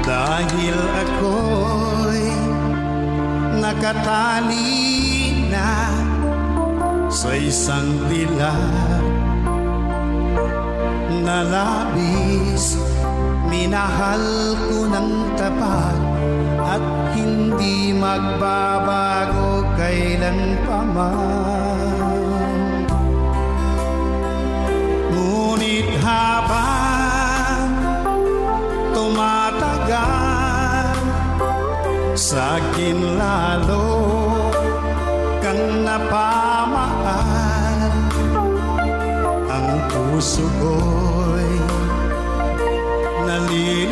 Dahil ako'y nakatali na sa isang dilag na labis, minahal ko ng tapat at hindi magbabago kailanpaman. Ngunit habang tumatagal, sa'kin lalo kang napamahal. Ang puso ko'y nalilito